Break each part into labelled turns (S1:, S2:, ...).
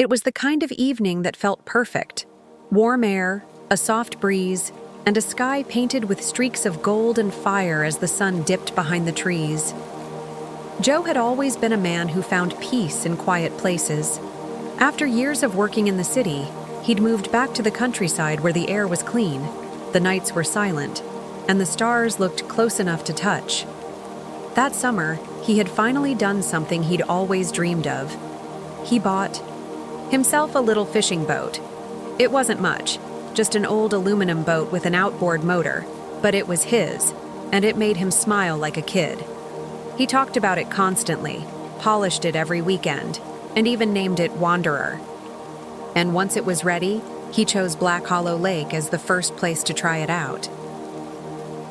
S1: It was the kind of evening that felt perfect. Warm air, a soft breeze, and a sky painted with streaks of gold and fire as the sun dipped behind the trees. Joe had always been a man who found peace in quiet places. After years of working in the city, he'd moved back to the countryside where the air was clean, the nights were silent, and the stars looked close enough to touch. That summer, he had finally done something he'd always dreamed of. He bought himself a little fishing boat. It wasn't much, just an old aluminum boat with an outboard motor, but it was his, and it made him smile like a kid. He talked about it constantly, polished it every weekend, and even named it Wanderer. And once it was ready, he chose Black Hollow Lake as the first place to try it out.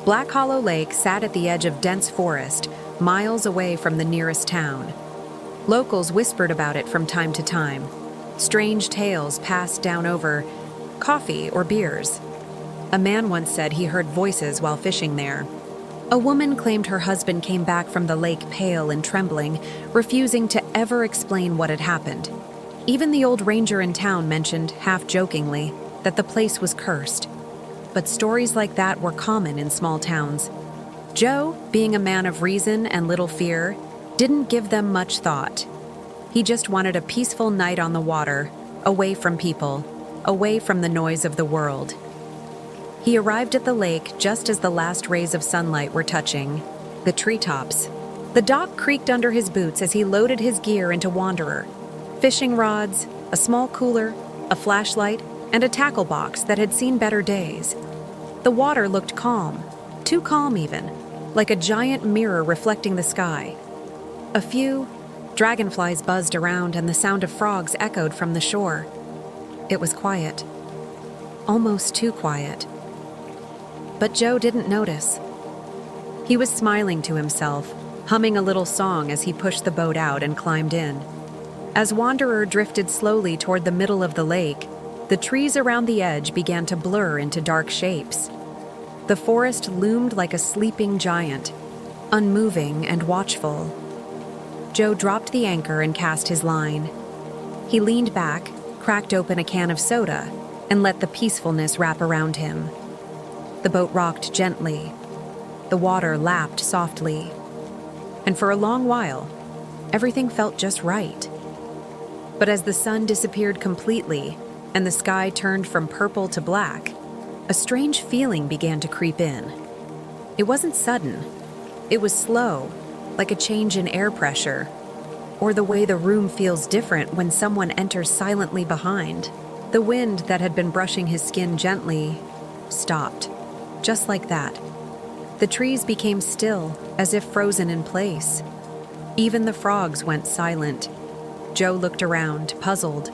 S1: Black Hollow Lake sat at the edge of dense forest, miles away from the nearest town. Locals whispered about it from time to time. Strange tales passed down over coffee or beers. A man once said he heard voices while fishing there. A woman claimed her husband came back from the lake pale and trembling, refusing to ever explain what had happened. Even the old ranger in town mentioned, half-jokingly, that the place was cursed. But stories like that were common in small towns. Joe, being a man of reason and little fear, didn't give them much thought. He just wanted a peaceful night on the water, away from people, away from the noise of the world. He arrived at the lake just as the last rays of sunlight were touching the treetops. The dock creaked under his boots as he loaded his gear into Wanderer. Fishing rods, a small cooler, a flashlight, and a tackle box that had seen better days. The water looked calm, too calm even, like a giant mirror reflecting the sky. A few dragonflies buzzed around and the sound of frogs echoed from the shore. It was quiet. Almost too quiet. But Joe didn't notice. He was smiling to himself, humming a little song as he pushed the boat out and climbed in. As Wanderer drifted slowly toward the middle of the lake, the trees around the edge began to blur into dark shapes. The forest loomed like a sleeping giant, unmoving and watchful. Joe dropped the anchor and cast his line. He leaned back, cracked open a can of soda, and let the peacefulness wrap around him. The boat rocked gently. The water lapped softly. And for a long while, everything felt just right. But as the sun disappeared completely and the sky turned from purple to black, a strange feeling began to creep in. It wasn't sudden. It was slow, like a change in air pressure, or the way the room feels different when someone enters silently behind. The wind that had been brushing his skin gently stopped, just like that. The trees became still, as if frozen in place. Even the frogs went silent. Joe looked around, puzzled.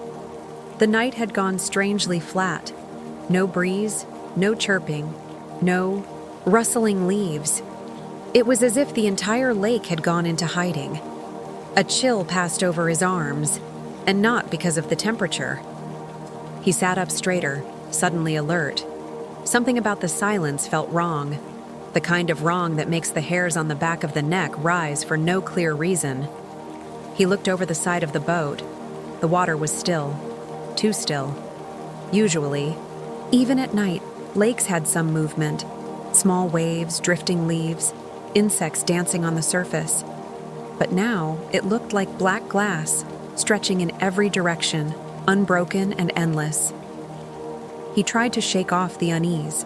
S1: The night had gone strangely flat. No breeze, no chirping, no rustling leaves. It was as if the entire lake had gone into hiding. A chill passed over his arms, and not because of the temperature. He sat up straighter, suddenly alert. Something about the silence felt wrong, the kind of wrong that makes the hairs on the back of the neck rise for no clear reason. He looked over the side of the boat. The water was still, too still. Usually, even at night, lakes had some movement. Small waves, drifting leaves, insects dancing on the surface. But now, it looked like black glass, stretching in every direction, unbroken and endless. He tried to shake off the unease.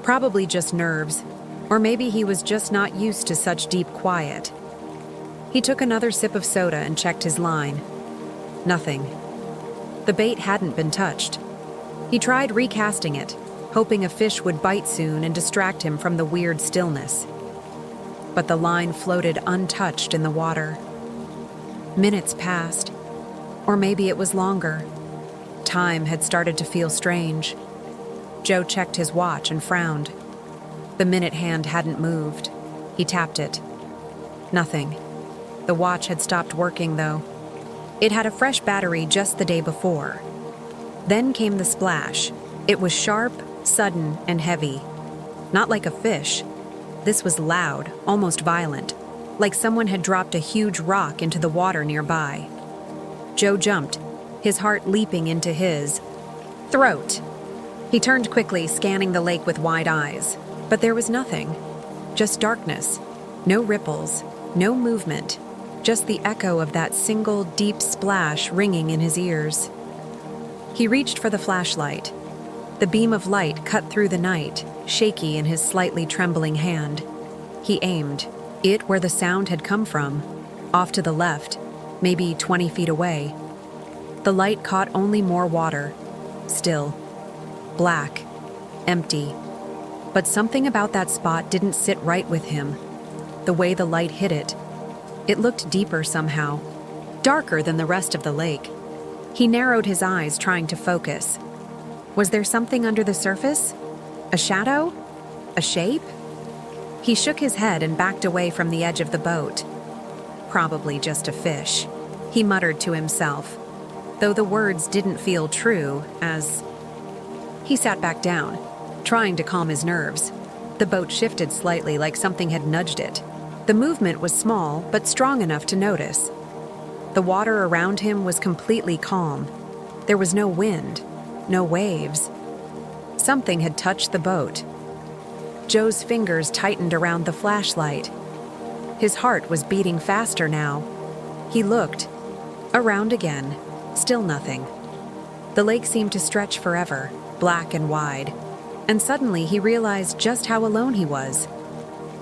S1: Probably just nerves, or maybe he was just not used to such deep quiet. He took another sip of soda and checked his line. Nothing. The bait hadn't been touched. He tried recasting it, hoping a fish would bite soon and distract him from the weird stillness. But the line floated untouched in the water. Minutes passed, or maybe it was longer. Time had started to feel strange. Joe checked his watch and frowned. The minute hand hadn't moved. He tapped it. Nothing. The watch had stopped working, though. It had a fresh battery just the day before. Then came the splash. It was sharp, sudden, and heavy. Not like a fish. This was loud, almost violent, like someone had dropped a huge rock into the water nearby. Joe jumped, his heart leaping into his throat. He turned quickly, scanning the lake with wide eyes. But there was nothing. Just darkness. No ripples. No movement. Just the echo of that single deep splash ringing in his ears. He reached for the flashlight. The beam of light cut through the night, shaky in his slightly trembling hand. He aimed. It where the sound had come from. Off to the left, maybe 20 feet away. The light caught only more water. Still. Black. Empty. But something about that spot didn't sit right with him. The way the light hit it. It looked deeper somehow. Darker than the rest of the lake. He narrowed his eyes, trying to focus. Was there something under the surface? A shadow? A shape? He shook his head and backed away from the edge of the boat. Probably just a fish, he muttered to himself, though the words didn't feel true as... He sat back down, trying to calm his nerves. The boat shifted slightly, like something had nudged it. The movement was small, but strong enough to notice. The water around him was completely calm. There was no wind, no waves. Something had touched the boat. Joe's fingers tightened around the flashlight. His heart was beating faster now. He looked. Around again. Still nothing. The lake seemed to stretch forever, black and wide. And suddenly he realized just how alone he was.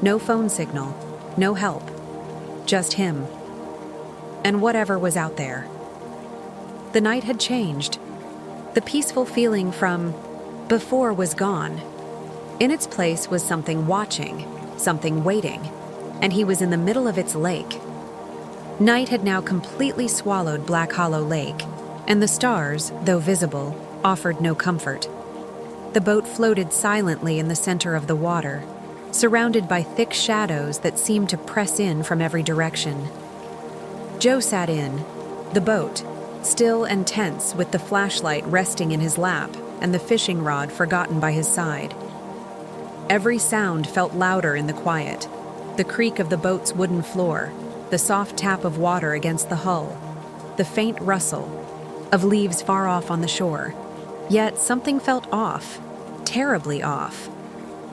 S1: No phone signal. No help. Just him. And whatever was out there. The night had changed. The peaceful feeling from before was gone. In its place was something watching, something waiting, and he was in the middle of its lake. Night had now completely swallowed Black Hollow Lake, and the stars, though visible, offered no comfort. The boat floated silently in the center of the water, surrounded by thick shadows that seemed to press in from every direction. Joe sat in, the boat, still and tense with the flashlight resting in his lap and the fishing rod forgotten by his side. Every sound felt louder in the quiet. The creak of the boat's wooden floor, the soft tap of water against the hull, the faint rustle of leaves far off on the shore. Yet something felt off, terribly off.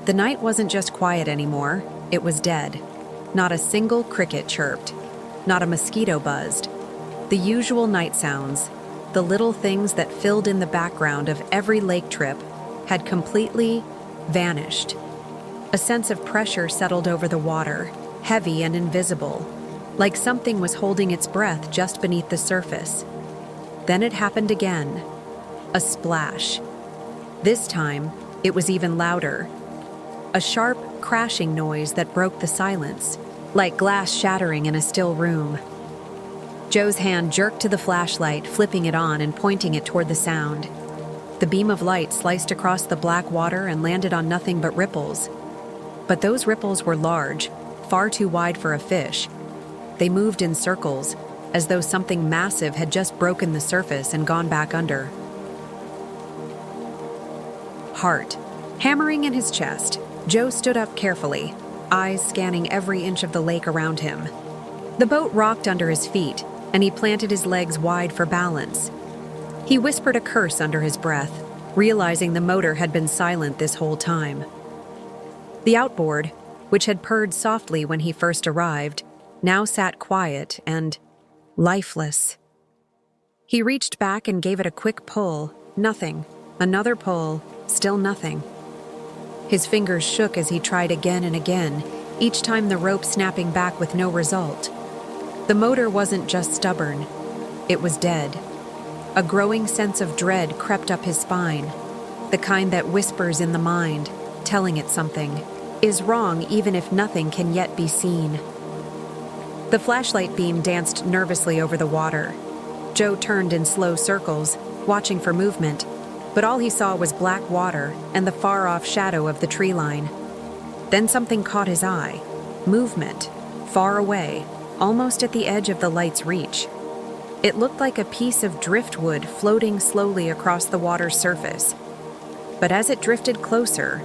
S1: The night wasn't just quiet anymore, it was dead. Not a single cricket chirped, not a mosquito buzzed. The usual night sounds, the little things that filled in the background of every lake trip, had completely vanished. A sense of pressure settled over the water, heavy and invisible, like something was holding its breath just beneath the surface. Then it happened again. A splash. This time, it was even louder. A sharp, crashing noise that broke the silence, like glass shattering in a still room. Joe's hand jerked to the flashlight, flipping it on and pointing it toward the sound. The beam of light sliced across the black water and landed on nothing but ripples. But those ripples were large, far too wide for a fish. They moved in circles, as though something massive had just broken the surface and gone back under. Heart hammering in his chest, Joe stood up carefully, eyes scanning every inch of the lake around him. The boat rocked under his feet, and he planted his legs wide for balance. He whispered a curse under his breath, realizing the motor had been silent this whole time. The outboard, which had purred softly when he first arrived, now sat quiet and lifeless. He reached back and gave it a quick pull. Nothing. Another pull. Still nothing. His fingers shook as he tried again and again, each time the rope snapping back with no result. The motor wasn't just stubborn. It was dead. A growing sense of dread crept up his spine, the kind that whispers in the mind, telling it something is wrong even if nothing can yet be seen. The flashlight beam danced nervously over the water. Joe turned in slow circles, watching for movement, but all he saw was black water and the far-off shadow of the tree line. Then something caught his eye. Movement, far away, almost at the edge of the light's reach. It looked like a piece of driftwood floating slowly across the water's surface. But as it drifted closer,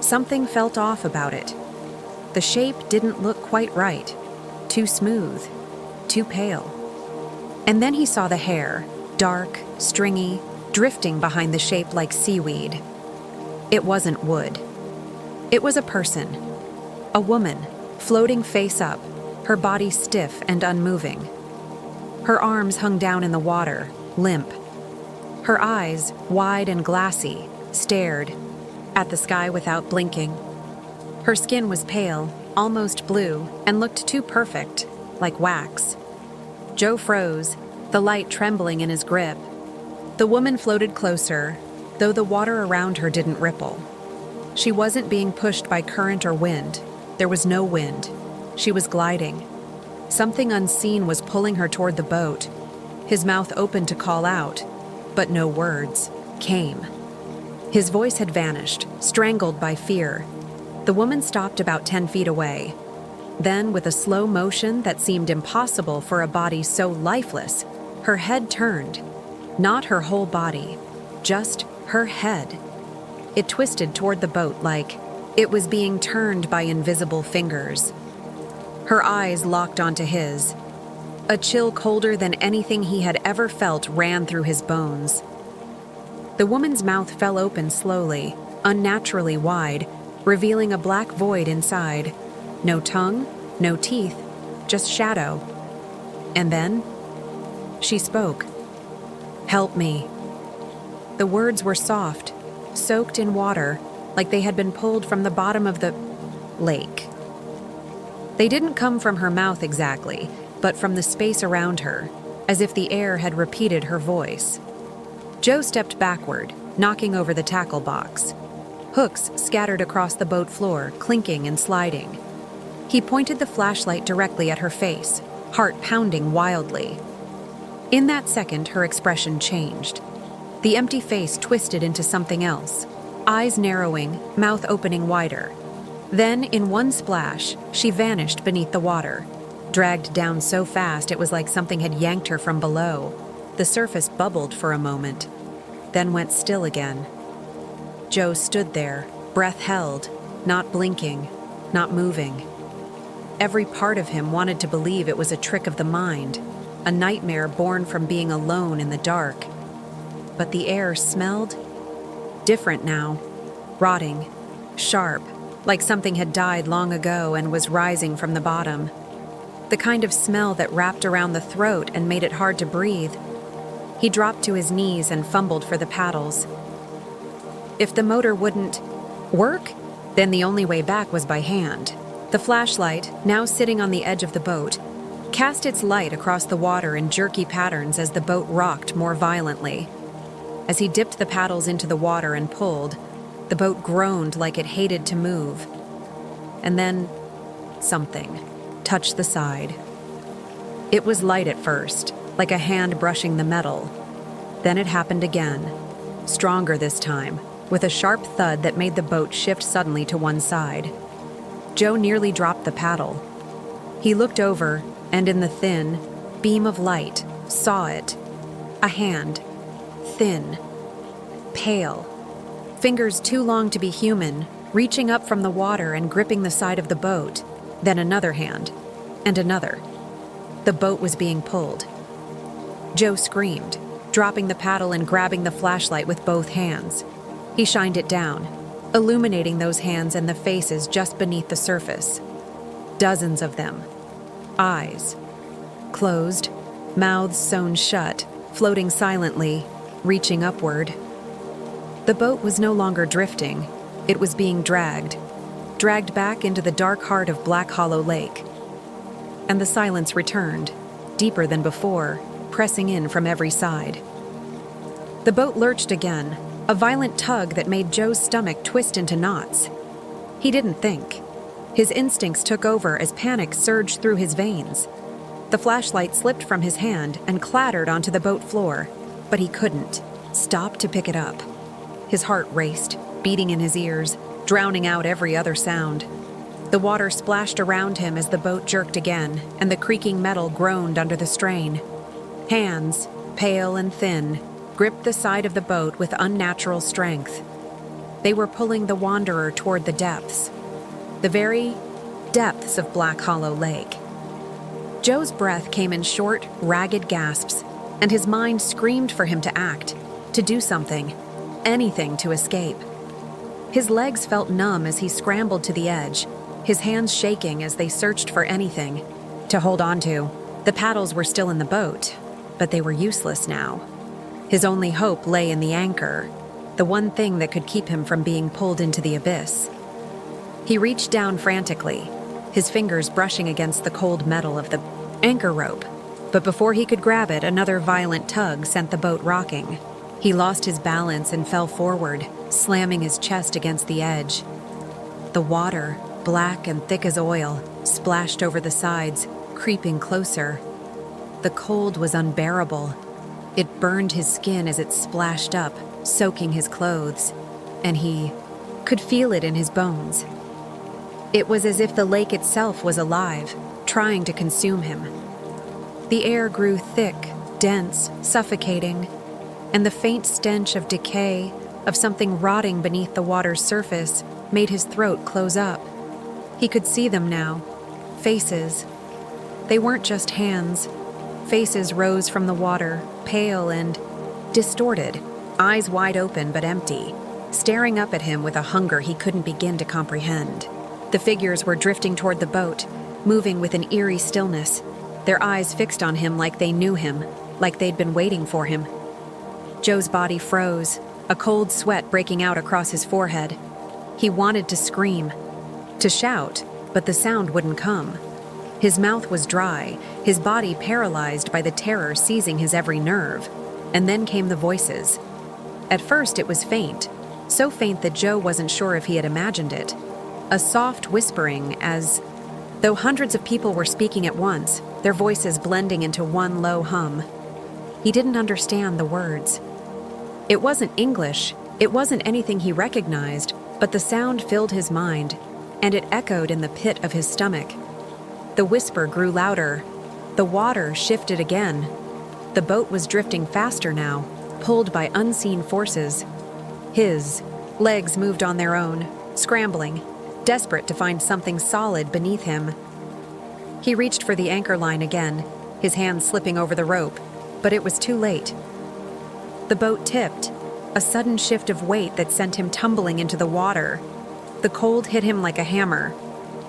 S1: something felt off about it. The shape didn't look quite right. Too smooth, too pale. And then he saw the hair, dark, stringy, drifting behind the shape like seaweed. It wasn't wood. It was a person. A woman, floating face up, her body stiff and unmoving. Her arms hung down in the water, limp. Her eyes, wide and glassy, stared at the sky without blinking. Her skin was pale, almost blue, and looked too perfect, like wax. Joe froze, the light trembling in his grip. The woman floated closer, though the water around her didn't ripple. She wasn't being pushed by current or wind. There was no wind. She was gliding. Something unseen was pulling her toward the boat. His mouth opened to call out, but no words came. His voice had vanished, strangled by fear. The woman stopped about 10 feet away. Then, with a slow motion that seemed impossible for a body so lifeless, her head turned. Not her whole body, just her head. It twisted toward the boat like it was being turned by invisible fingers. Her eyes locked onto his. A chill colder than anything he had ever felt ran through his bones. The woman's mouth fell open slowly, unnaturally wide, revealing a black void inside. No tongue, no teeth, just shadow. And then, she spoke. "Help me." The words were soft, soaked in water, like they had been pulled from the bottom of the lake. They didn't come from her mouth exactly, but from the space around her, as if the air had repeated her voice. Joe stepped backward, knocking over the tackle box. Hooks scattered across the boat floor, clinking and sliding. He pointed the flashlight directly at her face, heart pounding wildly. In that second, her expression changed. The empty face twisted into something else, eyes narrowing, mouth opening wider. Then, in one splash, she vanished beneath the water, dragged down so fast it was like something had yanked her from below. The surface bubbled for a moment, then went still again. Joe stood there, breath held, not blinking, not moving. Every part of him wanted to believe it was a trick of the mind, a nightmare born from being alone in the dark. But the air smelled different now, rotting, sharp, like something had died long ago and was rising from the bottom. The kind of smell that wrapped around the throat and made it hard to breathe. He dropped to his knees and fumbled for the paddles. If the motor wouldn't work, then the only way back was by hand. The flashlight, now sitting on the edge of the boat, cast its light across the water in jerky patterns as the boat rocked more violently. As he dipped the paddles into the water and pulled, the boat groaned like it hated to move. And then, something touched the side. It was light at first, like a hand brushing the metal. Then it happened again, stronger this time, with a sharp thud that made the boat shift suddenly to one side. Joe nearly dropped the paddle. He looked over, and in the thin beam of light, saw it. A hand, thin, pale, fingers too long to be human, reaching up from the water and gripping the side of the boat. Then another hand, and another. The boat was being pulled. Joe screamed, dropping the paddle and grabbing the flashlight with both hands. He shined it down, illuminating those hands and the faces just beneath the surface. Dozens of them. Eyes. Closed, mouths sewn shut, floating silently, reaching upward. The boat was no longer drifting. It was being dragged back into the dark heart of Black Hollow Lake. And the silence returned, deeper than before, pressing in from every side. The boat lurched again, a violent tug that made Joe's stomach twist into knots. He didn't think. His instincts took over as panic surged through his veins. The flashlight slipped from his hand and clattered onto the boat floor, but he couldn't stop to pick it up. His heart raced, beating in his ears, drowning out every other sound. The water splashed around him as the boat jerked again, and the creaking metal groaned under the strain. Hands, pale and thin, gripped the side of the boat with unnatural strength. They were pulling the wanderer toward the depths. The very depths of Black Hollow Lake. Joe's breath came in short, ragged gasps. and his mind screamed for him to act, to do something, anything to escape. His legs felt numb as he scrambled to the edge, his hands shaking as they searched for anything to hold on to. The paddles were still in the boat, but they were useless now. His only hope lay in the anchor, the one thing that could keep him from being pulled into the abyss. He reached down frantically, his fingers brushing against the cold metal of the anchor rope. But before he could grab it, another violent tug sent the boat rocking. He lost his balance and fell forward, slamming his chest against the edge. The water, black and thick as oil, splashed over the sides, creeping closer. The cold was unbearable. It burned his skin as it splashed up, soaking his clothes, and he could feel it in his bones. It was as if the lake itself was alive, trying to consume him. The air grew thick, dense, suffocating, and the faint stench of decay, of something rotting beneath the water's surface, made his throat close up. He could see them now. Faces. They weren't just hands. Faces rose from the water, pale and distorted, eyes wide open but empty, staring up at him with a hunger he couldn't begin to comprehend. The figures were drifting toward the boat, moving with an eerie stillness, their eyes fixed on him like they knew him, like they'd been waiting for him. Joe's body froze, a cold sweat breaking out across his forehead. He wanted to scream, to shout, but the sound wouldn't come. His mouth was dry, his body paralyzed by the terror seizing his every nerve. And then came the voices. At first it was faint, so faint that Joe wasn't sure if he had imagined it. A soft whispering as though hundreds of people were speaking at once, their voices blending into one low hum. He didn't understand the words. It wasn't English, it wasn't anything he recognized, but the sound filled his mind, and it echoed in the pit of his stomach. The whisper grew louder. The water shifted again. The boat was drifting faster now, pulled by unseen forces. His legs moved on their own, scrambling, desperate to find something solid beneath him. He reached for the anchor line again, his hand slipping over the rope, but it was too late. The boat tipped, a sudden shift of weight that sent him tumbling into the water. The cold hit him like a hammer.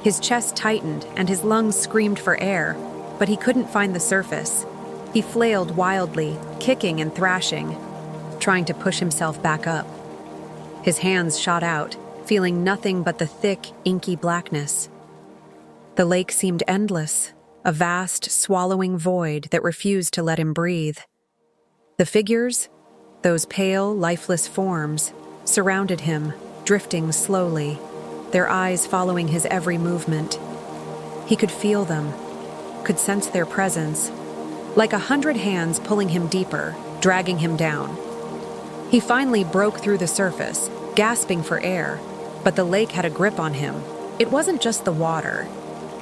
S1: His chest tightened and his lungs screamed for air, but he couldn't find the surface. He flailed wildly, kicking and thrashing, trying to push himself back up. His hands shot out, feeling nothing but the thick, inky blackness. The lake seemed endless, a vast, swallowing void that refused to let him breathe. The figures, those pale, lifeless forms, surrounded him, drifting slowly, their eyes following his every movement. He could feel them, could sense their presence, like 100 hands pulling him deeper, dragging him down. He finally broke through the surface, gasping for air, but the lake had a grip on him. It wasn't just the water.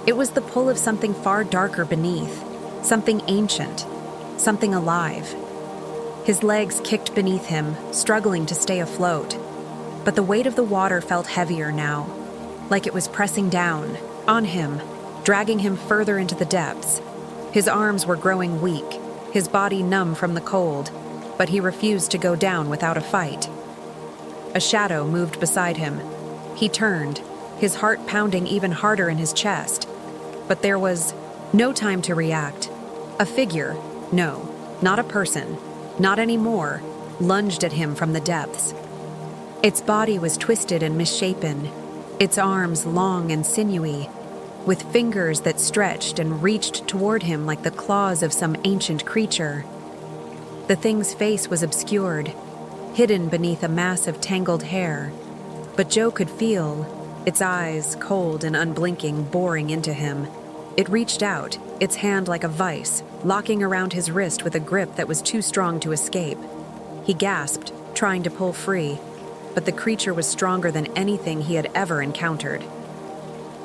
S1: It was the pull of something far darker beneath, something ancient, something alive. His legs kicked beneath him, struggling to stay afloat. But the weight of the water felt heavier now, like it was pressing down, on him, dragging him further into the depths. His arms were growing weak, his body numb from the cold, but he refused to go down without a fight. A shadow moved beside him. He turned, his heart pounding even harder in his chest. But there was no time to react. A figure, no, not a person, not anymore, lunged at him from the depths. Its body was twisted and misshapen, its arms long and sinewy, with fingers that stretched and reached toward him like the claws of some ancient creature. The thing's face was obscured, hidden beneath a mass of tangled hair, but Joe could feel its eyes, cold and unblinking, boring into him. It reached out, its hand like a vice, locking around his wrist with a grip that was too strong to escape. He gasped, trying to pull free, but the creature was stronger than anything he had ever encountered.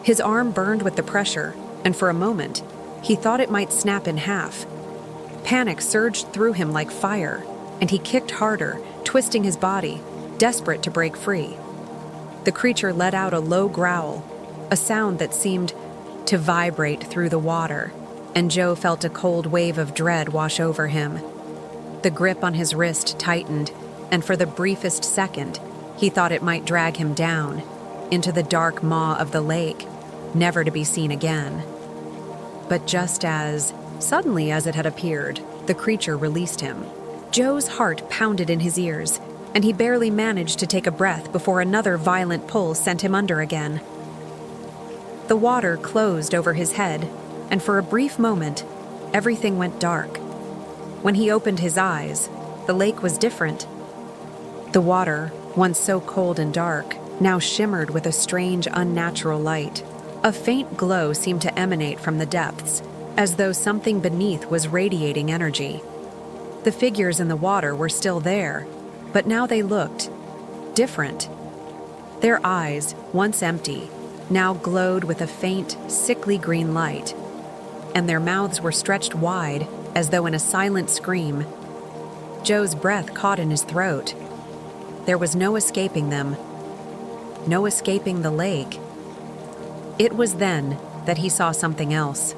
S1: His arm burned with the pressure, and for a moment, he thought it might snap in half. Panic surged through him like fire, and he kicked harder, twisting his body, desperate to break free. The creature let out a low growl, a sound that seemed to vibrate through the water, and Joe felt a cold wave of dread wash over him. The grip on his wrist tightened, and for the briefest second, he thought it might drag him down into the dark maw of the lake, never to be seen again. But just as suddenly as it had appeared, the creature released him. Joe's heart pounded in his ears, and he barely managed to take a breath before another violent pull sent him under again. The water closed over his head, and for a brief moment, everything went dark. When he opened his eyes, the lake was different. The water, once so cold and dark, now shimmered with a strange, unnatural light. A faint glow seemed to emanate from the depths, as though something beneath was radiating energy. The figures in the water were still there, but now they looked different. Their eyes, once empty, now glowed with a faint, sickly green light, and their mouths were stretched wide as though in a silent scream. Joe's breath caught in his throat. There was no escaping them, no escaping the lake. It was then that he saw something else.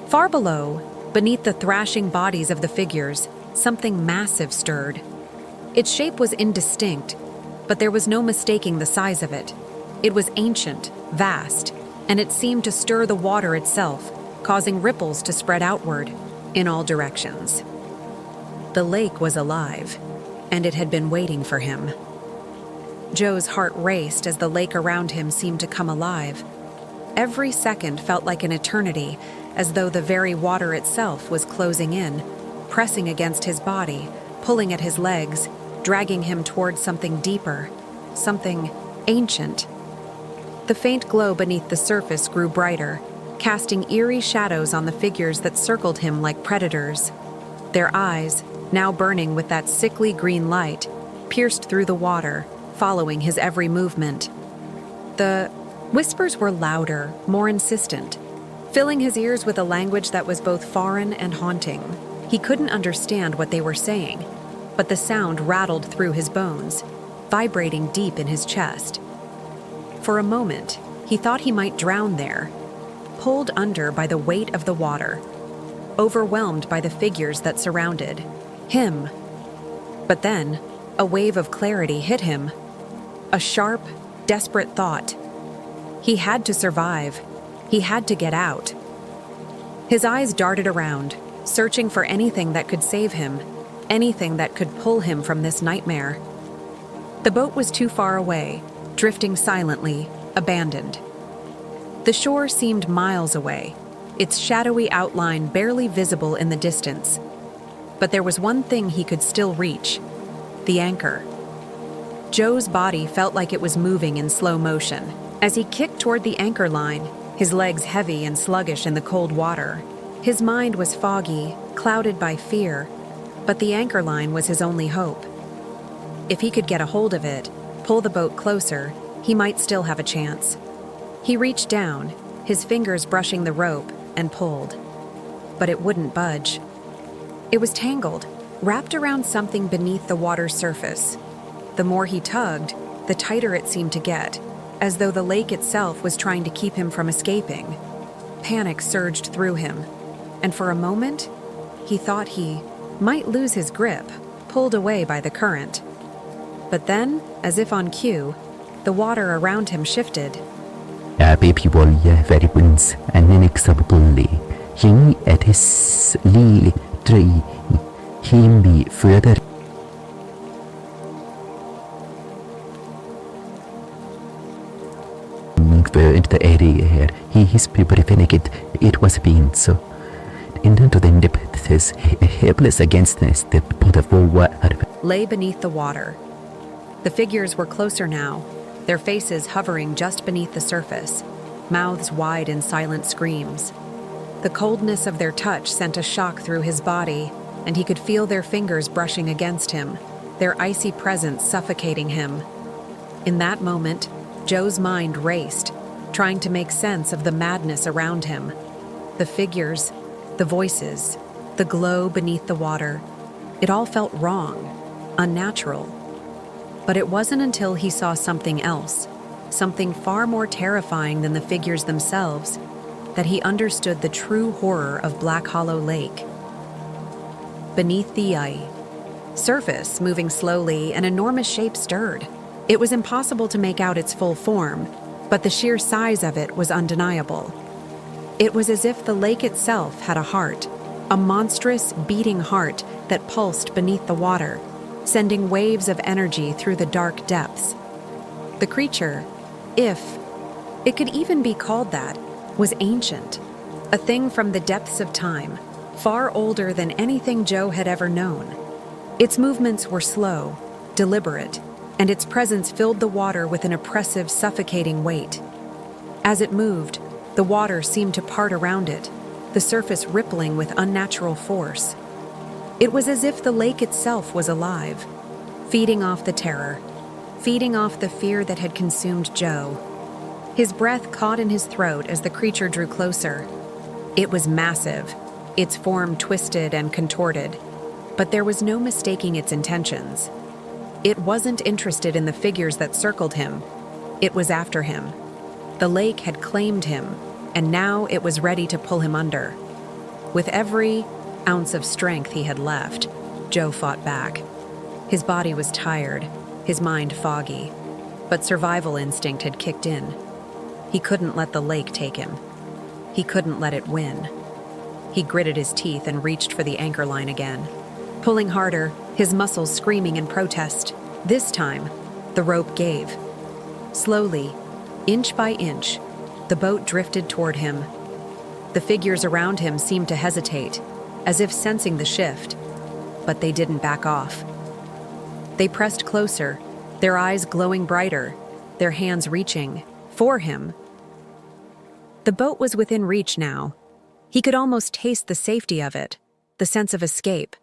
S1: Far below, beneath the thrashing bodies of the figures, something massive stirred. Its shape was indistinct, but there was no mistaking the size of it. It was ancient, vast, and it seemed to stir the water itself, causing ripples to spread outward in all directions. The lake was alive, and it had been waiting for him. Joe's heart raced as the lake around him seemed to come alive. Every second felt like an eternity, as though the very water itself was closing in, pressing against his body, pulling at his legs, dragging him towards something deeper, something ancient. The faint glow beneath the surface grew brighter, casting eerie shadows on the figures that circled him like predators. Their eyes, now burning with that sickly green light, pierced through the water, following his every movement. The whispers were louder, more insistent, filling his ears with a language that was both foreign and haunting. He couldn't understand what they were saying, but the sound rattled through his bones, vibrating deep in his chest. For a moment, he thought he might drown there, pulled under by the weight of the water, overwhelmed by the figures that surrounded him. But then, a wave of clarity hit him. A sharp, desperate thought. He had to survive. He had to get out. His eyes darted around, searching for anything that could save him, anything that could pull him from this nightmare. The boat was too far away, drifting silently, abandoned. The shore seemed miles away, its shadowy outline barely visible in the distance. But there was one thing he could still reach: the anchor. Joe's body felt like it was moving in slow motion. As he kicked toward the anchor line, his legs heavy and sluggish in the cold water, his mind was foggy, clouded by fear, but the anchor line was his only hope. If he could get a hold of it, pull the boat closer, he might still have a chance. He reached down, his fingers brushing the rope, and pulled. But it wouldn't budge. It was tangled, wrapped around something beneath the water's surface. The more he tugged, the tighter it seemed to get, as though the lake itself was trying to keep him from escaping. Panic surged through him, and for a moment, he thought he might lose his grip, pulled away by the current. But then, as if on cue, the water around him shifted.
S2: Baby voglio very wins and inexorably, he at his lily tree, him be further into the area here. He is prevented. It was been so. Into the depths, helpless against this, the potable water
S1: Lay beneath the water. The figures were closer now, their faces hovering just beneath the surface, mouths wide in silent screams. The coldness of their touch sent a shock through his body, and he could feel their fingers brushing against him, their icy presence suffocating him. In that moment, Joe's mind raced, trying to make sense of the madness around him. The figures, the voices, the glow beneath the water. It all felt wrong, unnatural. But it wasn't until he saw something else, something far more terrifying than the figures themselves, that he understood the true horror of Black Hollow Lake. beneath the surface, moving slowly, an enormous shape stirred. It was impossible to make out its full form, but the sheer size of it was undeniable. It was as if the lake itself had a heart, a monstrous, beating heart that pulsed beneath the water, sending waves of energy through the dark depths. The creature, if it could even be called that, was ancient, a thing from the depths of time, far older than anything Joe had ever known. Its movements were slow, deliberate, and its presence filled the water with an oppressive, suffocating weight. As it moved, the water seemed to part around it, the surface rippling with unnatural force. It was as if the lake itself was alive, feeding off the terror, feeding off the fear that had consumed Joe. His breath caught in his throat as the creature drew closer. It was massive, its form twisted and contorted, but there was no mistaking its intentions. It wasn't interested in the figures that circled him. It was after him. The lake had claimed him, and now it was ready to pull him under. With every ounce of strength he had left, Joe fought back. His body was tired, his mind foggy, but survival instinct had kicked in. He couldn't let the lake take him. He couldn't let it win. He gritted his teeth and reached for the anchor line again, pulling harder, his muscles screaming in protest. This time, the rope gave. Slowly, inch by inch, the boat drifted toward him. The figures around him seemed to hesitate, as if sensing the shift, but they didn't back off. They pressed closer, their eyes glowing brighter, their hands reaching for him. The boat was within reach now. He could almost taste the safety of it, the sense of escape.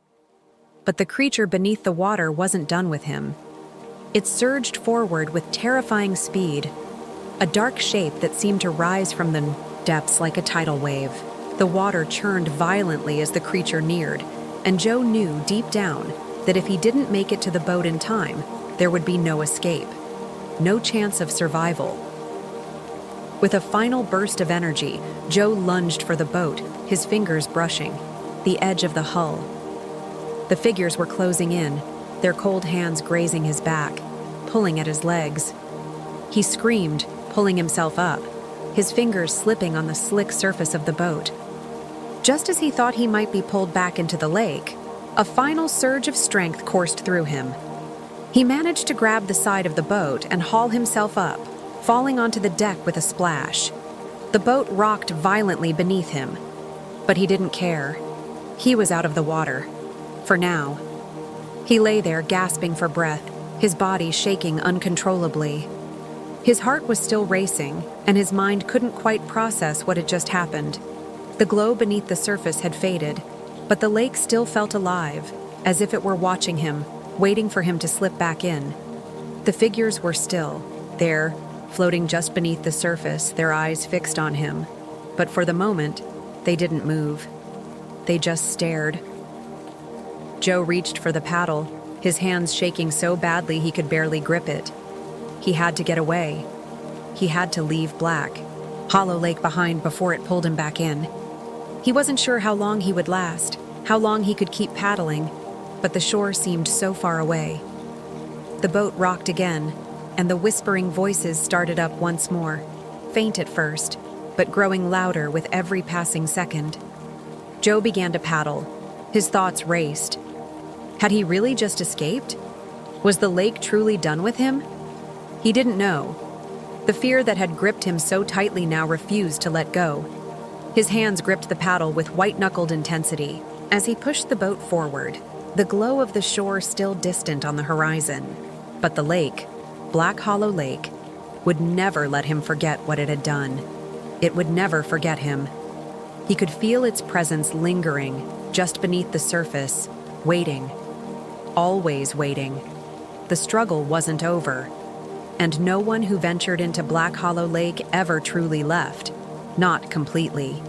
S1: But the creature beneath the water wasn't done with him. It surged forward with terrifying speed, a dark shape that seemed to rise from the depths like a tidal wave. The water churned violently as the creature neared, and Joe knew deep down that if he didn't make it to the boat in time, there would be no escape, no chance of survival. With a final burst of energy, Joe lunged for the boat, his fingers brushing the edge of the hull. The figures were closing in, their cold hands grazing his back, pulling at his legs. He screamed, pulling himself up, his fingers slipping on the slick surface of the boat. Just as he thought he might be pulled back into the lake, a final surge of strength coursed through him. He managed to grab the side of the boat and haul himself up, falling onto the deck with a splash. The boat rocked violently beneath him, but he didn't care. He was out of the water. For now. He lay there gasping for breath, his body shaking uncontrollably. His heart was still racing, and his mind couldn't quite process what had just happened. The glow beneath the surface had faded, but the lake still felt alive, as if it were watching him, waiting for him to slip back in. The figures were still, there, floating just beneath the surface, their eyes fixed on him. But for the moment, they didn't move. They just stared. Joe reached for the paddle, his hands shaking so badly he could barely grip it. He had to get away. He had to leave Black Hollow Lake behind before it pulled him back in. He wasn't sure how long he would last, how long he could keep paddling, but the shore seemed so far away. The boat rocked again, and the whispering voices started up once more, faint at first, but growing louder with every passing second. Joe began to paddle. His thoughts raced. Had he really just escaped? Was the lake truly done with him? He didn't know. The fear that had gripped him so tightly now refused to let go. His hands gripped the paddle with white-knuckled intensity. As he pushed the boat forward, the glow of the shore still distant on the horizon. But the lake, Black Hollow Lake, would never let him forget what it had done. It would never forget him. He could feel its presence lingering just beneath the surface, waiting. Always waiting. The struggle wasn't over. And no one who ventured into Black Hollow Lake ever truly left. Not completely.